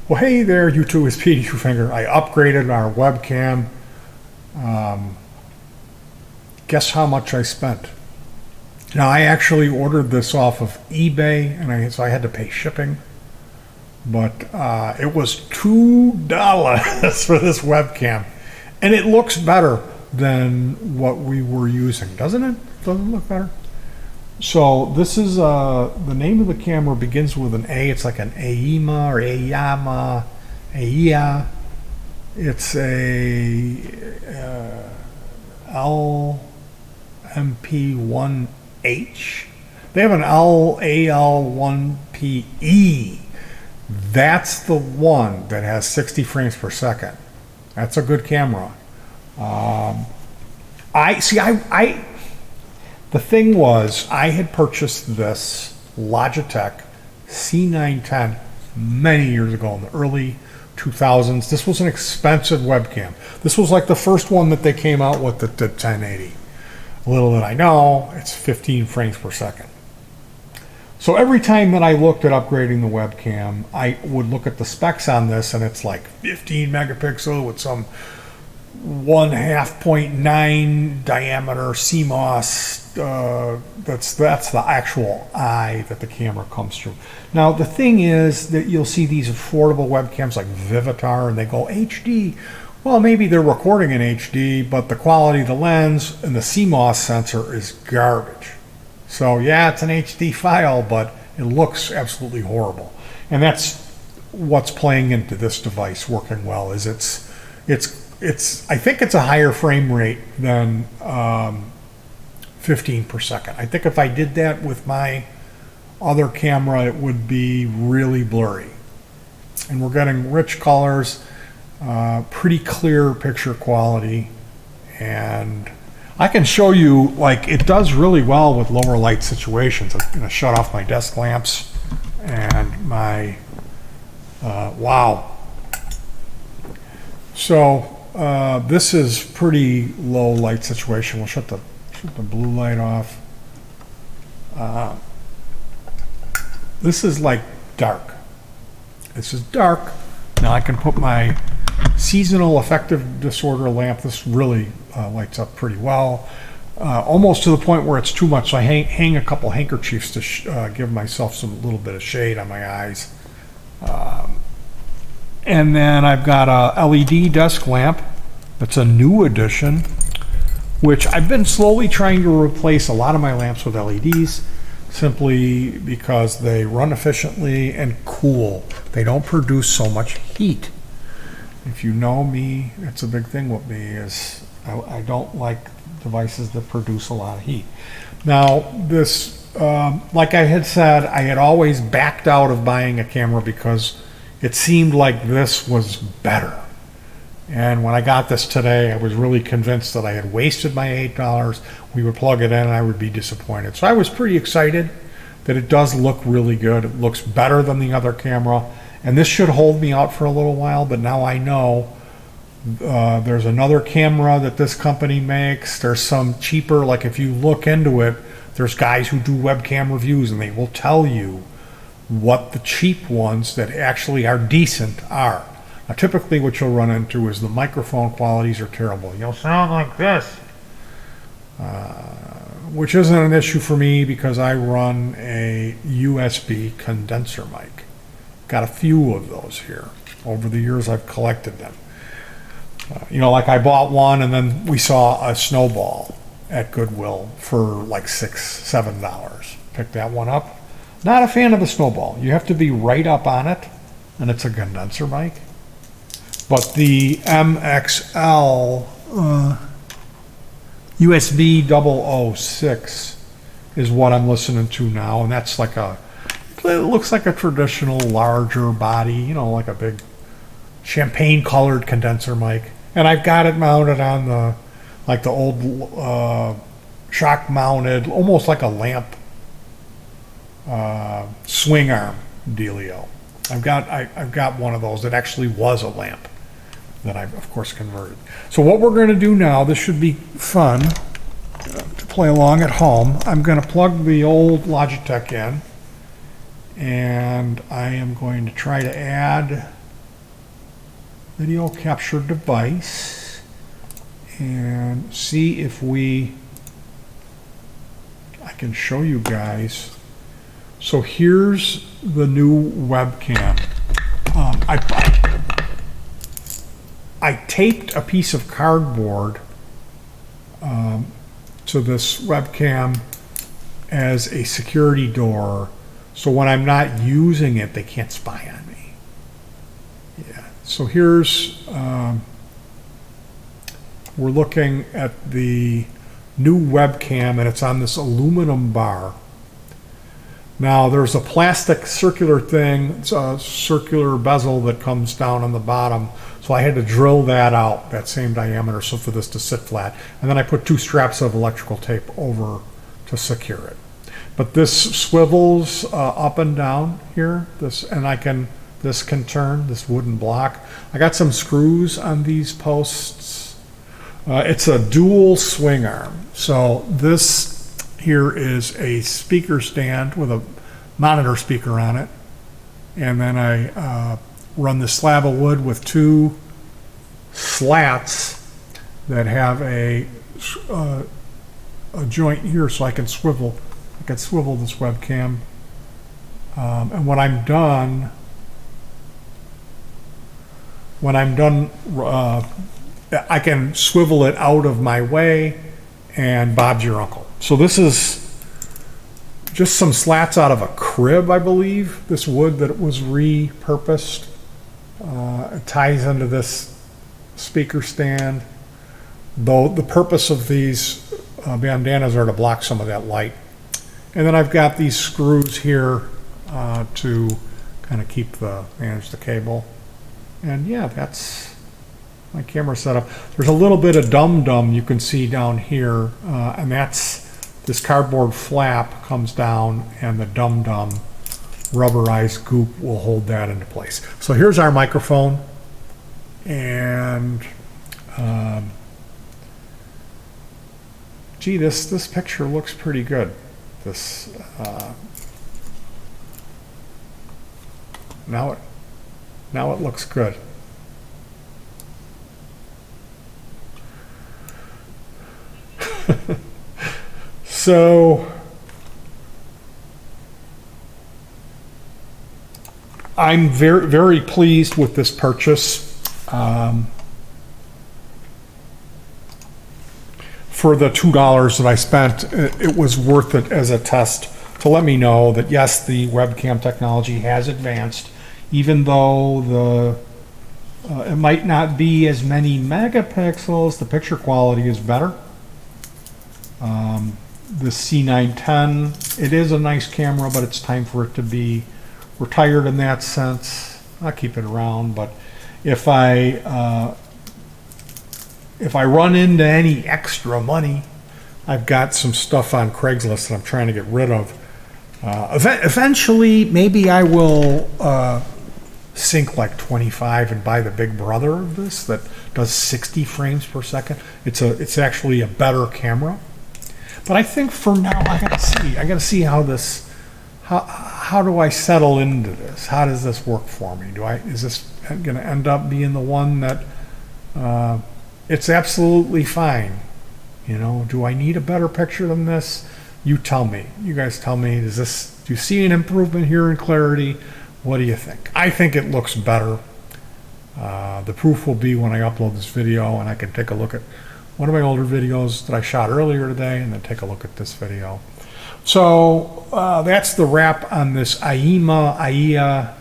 Well, hey there, YouTube, it's Petey Finger. I upgraded our webcam. Guess how much I spent? Now, I actually ordered this off of eBay, and so I had to pay shipping. But it was $2 for this webcam. And it looks better than what we were using, doesn't it? Doesn't it look better? So this is, the name of the camera begins with an A. It's like an Aima or Ayama, Aia. It's a LMP1-H. They have an AL1PE. That's the one that has 60 frames per second. That's a good camera. The thing was, I had purchased this Logitech C910 many years ago in the early 2000s. This was an expensive webcam. This was like the first one that they came out with that did 1080. Little did I know, it's 15 frames per second. So every time that I looked at upgrading the webcam, I would look at the specs on this, and it's like 15 megapixel with some 1/2.9 diameter Cmos. That's the actual eye that the camera comes through. Now the thing is that you'll see these affordable webcams like Vivitar, and they go HD. Well, maybe they're recording in HD, but the quality of the lens and the Cmos sensor is garbage. So yeah, it's an HD file, but it looks absolutely horrible. And that's what's playing into this device working well. Is it's I think it's a higher frame rate than 15 per second. I think if I did that with my other camera, it would be really blurry. And we're getting rich colors, pretty clear picture quality, and I can show you, like, it does really well with lower light situations. I'm going to shut off my desk lamps and my, wow. So this is pretty low light situation. We'll shut the blue light off. This is like dark. This is dark. Now I can put my seasonal affective disorder lamp. This really lights up pretty well, almost to the point where it's too much. So I hang a couple handkerchiefs to give myself some little bit of shade on my eyes. And then I've got a LED desk lamp. That's a new addition, which I've been slowly trying to replace a lot of my lamps with LEDs, simply because they run efficiently and cool. They don't produce so much heat. If you know me, it's a big thing with me, is I don't like devices that produce a lot of heat. Now this, like I had said, I had always backed out of buying a camera because it seemed like this was better. And when I got this today, I was really convinced that I had wasted my $8. We would plug it in and I would be disappointed. So I was pretty excited that it does look really good. It looks better than the other camera. And this should hold me out for a little while, but now I know there's another camera that this company makes. There's some cheaper, like if you look into it, there's guys who do webcam reviews and they will tell you what the cheap ones that actually are decent are. Now, typically what you'll run into is the microphone qualities are terrible. You'll sound like this, which isn't an issue for me because I run a USB condenser mic. Got a few of those here. Over the years, I've collected them. You know, like I bought one and then we saw a snowball at Goodwill for like $6-7. Picked that one up. Not a fan of the snowball. You have to be right up on it, and it's a condenser mic. But the MXL USB 006 is what I'm listening to now, and that's like it looks like a traditional larger body, you know, like a big champagne colored condenser mic. And I've got it mounted on the old shock mounted, almost like a lamp swing arm dealio. I've got one of those that actually was a lamp that I've of course converted. So what we're going to do now, this should be fun to play along at home. I'm going to plug the old Logitech in, and I am going to try to add video capture device and see if I can show you guys. So here's the new webcam. I taped a piece of cardboard to this webcam as a security door, so when I'm not using it, they can't spy on me. Yeah. So here's we're looking at the new webcam, and it's on this aluminum bar. Now there's a plastic circular thing, it's a circular bezel that comes down on the bottom, so I had to drill that out, that same diameter, so for this to sit flat. And then I put 2 straps of electrical tape over to secure it. But this swivels up and down here, this can turn, this wooden block. I got some screws on these posts. It's a dual swing arm. So this here is a speaker stand with a monitor speaker on it. And then I run the slab of wood with 2 slats that have a joint here, so I can swivel this webcam. And when I'm done, I can swivel it out of my way, and Bob's your uncle. So this is just some slats out of a crib, I believe. This wood that was repurposed. It ties into this speaker stand. Though the purpose of these bandanas are to block some of that light. And then I've got these screws here to kind of manage the cable. And yeah, that's my camera setup. There's a little bit of dum-dum you can see down here, and that's this cardboard flap comes down, and the dum-dum rubberized goop will hold that into place. So here's our microphone, and gee, this picture looks pretty good. This now it looks good. So I'm very, very pleased with this purchase. For the $2 that I spent, it was worth it as a test to let me know that yes, the webcam technology has advanced, even though it might not be as many megapixels, the picture quality is better. The C910, it is a nice camera, but it's time for it to be retired in that sense. I'll keep it around, but if I run into any extra money, I've got some stuff on Craigslist that I'm trying to get rid of. Eventually, maybe I will sync like 25 and buy the big brother of this that does 60 frames per second. It's actually a better camera. But I think for now, I gotta see how do I settle into this? How does this work for me? Is this gonna end up being the one that it's absolutely fine? You know, do I need a better picture than this? You tell me. You guys tell me, do you see an improvement here in clarity? What do you think? I think it looks better. The proof will be when I upload this video and I can take a look at one of my older videos that I shot earlier today and then take a look at this video. So that's the wrap on this AIYA.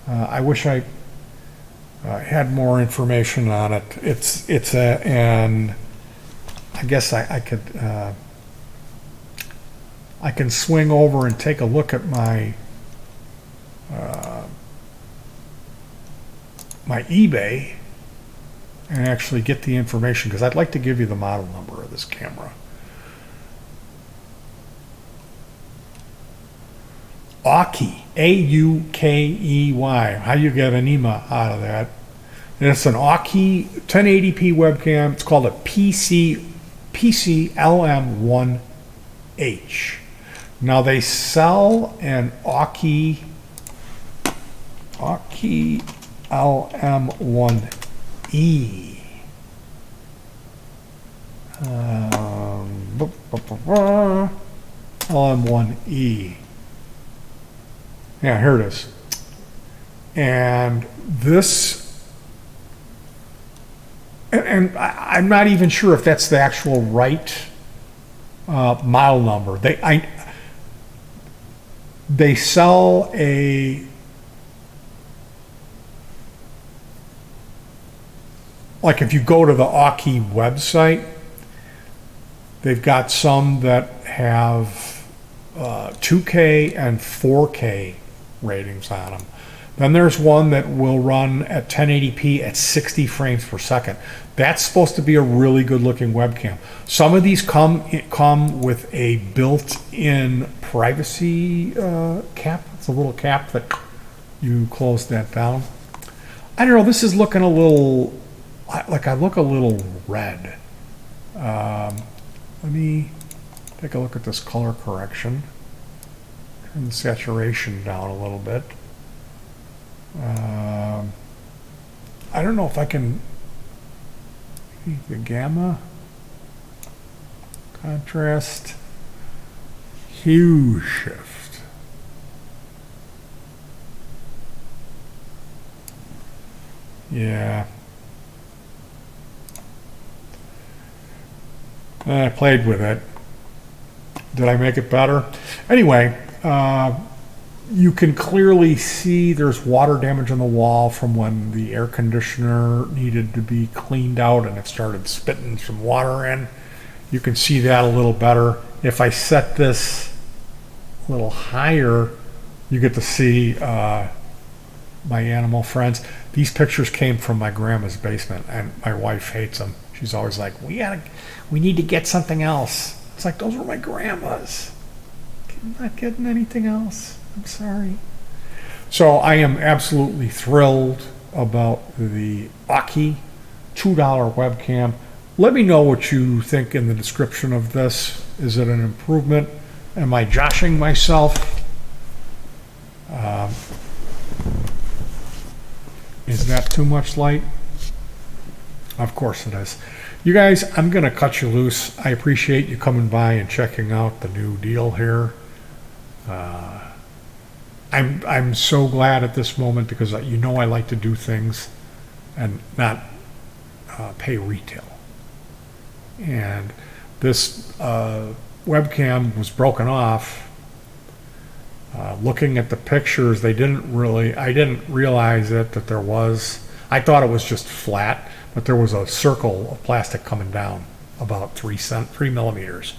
I wish I had more information on it. And I guess I can swing over and take a look at my my eBay and actually get the information, because I'd like to give you the model number of this camera. Aukey, A-U-K-E-Y. How you get an EMA out of that? And it's an Aukey 1080p webcam. It's called a Peteys LMP1-H. Now they sell an Aukey LMP1-E. LMP1-E. LM1E. Yeah, here it is. And this, and I'm not even sure if that's the actual right model number. They sell a, like if you go to the Aukey website, they've got some that have 2K and 4K ratings on them. Then there's one that will run at 1080p at 60 frames per second. That's supposed to be a really good looking webcam. Some of these come with a built-in privacy cap. It's a little cap that you close that down. I don't know, this is looking a little, like I look a little red. Let me take a look at this color correction and saturation down a little bit. I don't know if I can, the gamma, contrast, hue shift. Yeah. I played with it. Did I make it better? Anyway, you can clearly see there's water damage on the wall from when the air conditioner needed to be cleaned out and it started spitting some water in. You can see that a little better. If I set this a little higher, you get to see my animal friends. These pictures came from my grandma's basement, and my wife hates them. She's always like, we need to get something else. It's like, those were my grandma's. I'm not getting anything else. I'm sorry. So I am absolutely thrilled about the Aukey $2 webcam. Let me know what you think in the description of this. Is it an improvement? Am I joshing myself? Is that too much light? Of course it is. You guys, I'm going to cut you loose. I appreciate you coming by and checking out the new deal here. I'm so glad at this moment because you know I like to do things and not pay retail. And this webcam was broken off. Looking at the pictures, I didn't realize that there was, I thought it was just flat, but there was a circle of plastic coming down about 3 millimeters.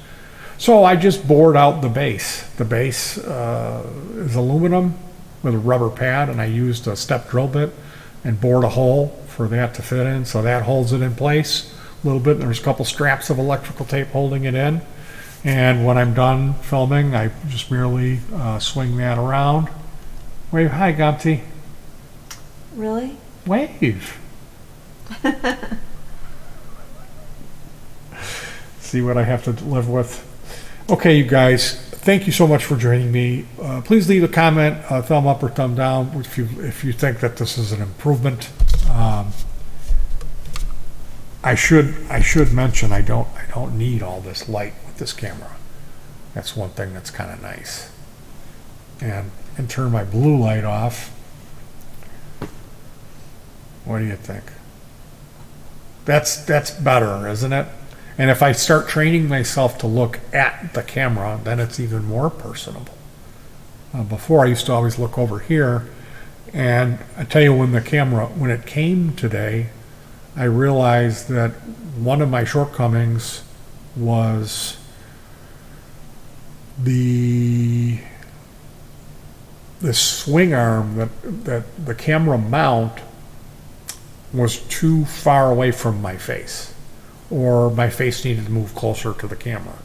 So I just bored out the base. The base is aluminum with a rubber pad, and I used a step drill bit and bored a hole for that to fit in. So that holds it in place a little bit. There's a couple straps of electrical tape holding it in. And when I'm done filming, I just merely swing that around. Wave hi, Gumty. Really? Wave. See what I have to live with. Okay, you guys, thank you so much for joining me. Please leave a comment, a thumb up or thumb down if you think that this is an improvement. I should mention I don't need all this light with this camera. That's one thing that's kind of nice. And turn my blue light off. What do you think? That's better, isn't it? And if I start training myself to look at the camera, then it's even more personable. Before I used to always look over here, and I tell you, when it came today, I realized that one of my shortcomings was the swing arm, that the camera mount was too far away from my face, or my face needed to move closer to the camera.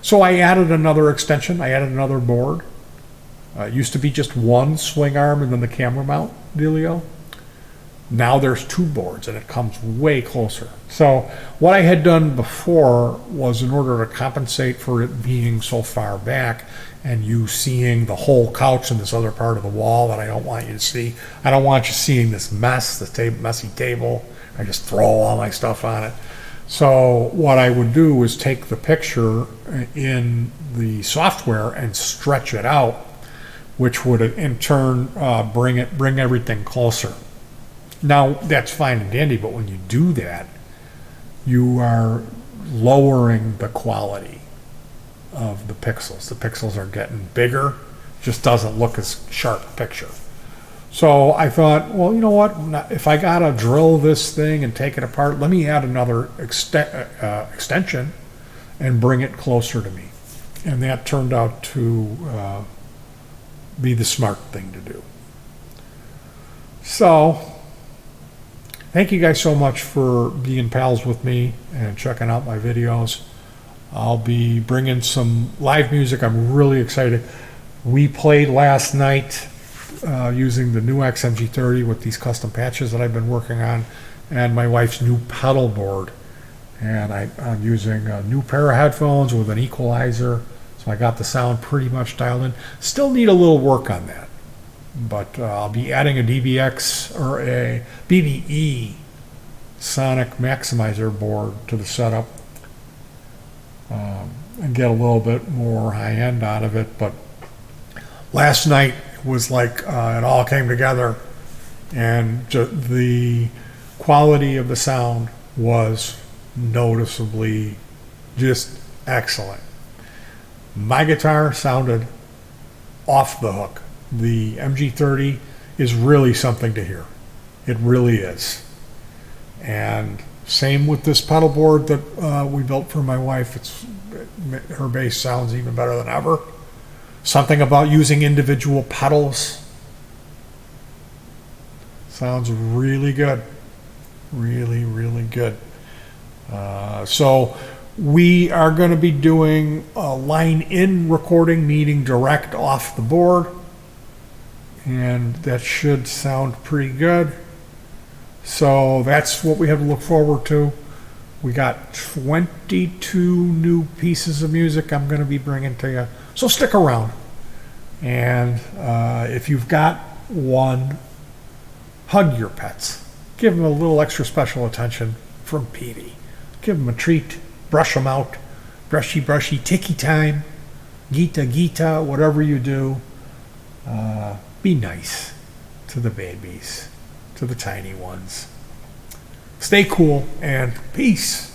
So I added another extension. I added another board. It used to be just one swing arm and then the camera mount dealio. Now there's two boards and it comes way closer. So what I had done before was, in order to compensate for it being so far back and you seeing the whole couch in this other part of the wall that I don't want you to see. I don't want you seeing this mess, messy table. I just throw all my stuff on it. So what I would do is take the picture in the software and stretch it out, which would in turn bring everything closer. Now that's fine and dandy, but when you do that, you are lowering the quality of the pixels. The pixels are getting bigger, just doesn't look as sharp a picture. So I thought, well, you know what? If I gotta drill this thing and take it apart, let me add another extension and bring it closer to me. And that turned out to be the smart thing to do. So, thank you guys so much for being pals with me and checking out my videos. I'll be bringing some live music. I'm really excited. We played last night using the new XMG30 with these custom patches that I've been working on, and my wife's new pedal board. And I'm using a new pair of headphones with an equalizer, so I got the sound pretty much dialed in. Still need a little work on that, but I'll be adding a DBX or a BBE sonic maximizer board to the setup and get a little bit more high end out of it. But last night was like it all came together, and the quality of the sound was noticeably just excellent. My guitar sounded off the hook. The MG30 is really something to hear. It really is. And same with this pedal board that we built for my wife. Her bass sounds even better than ever. Something about using individual pedals sounds really good. Really, really good. So we are going to be doing a line-in recording, meaning direct off the board. And that should sound pretty good. So that's what we have to look forward to. We got 22 new pieces of music I'm going to be bringing to you. So stick around. And if you've got one, hug your pets. Give them a little extra special attention from Petey. Give them a treat. Brush them out. Brushy, brushy, ticky time. Gita, gita, whatever you do. Be nice to the babies, to the tiny ones. Stay cool, and peace.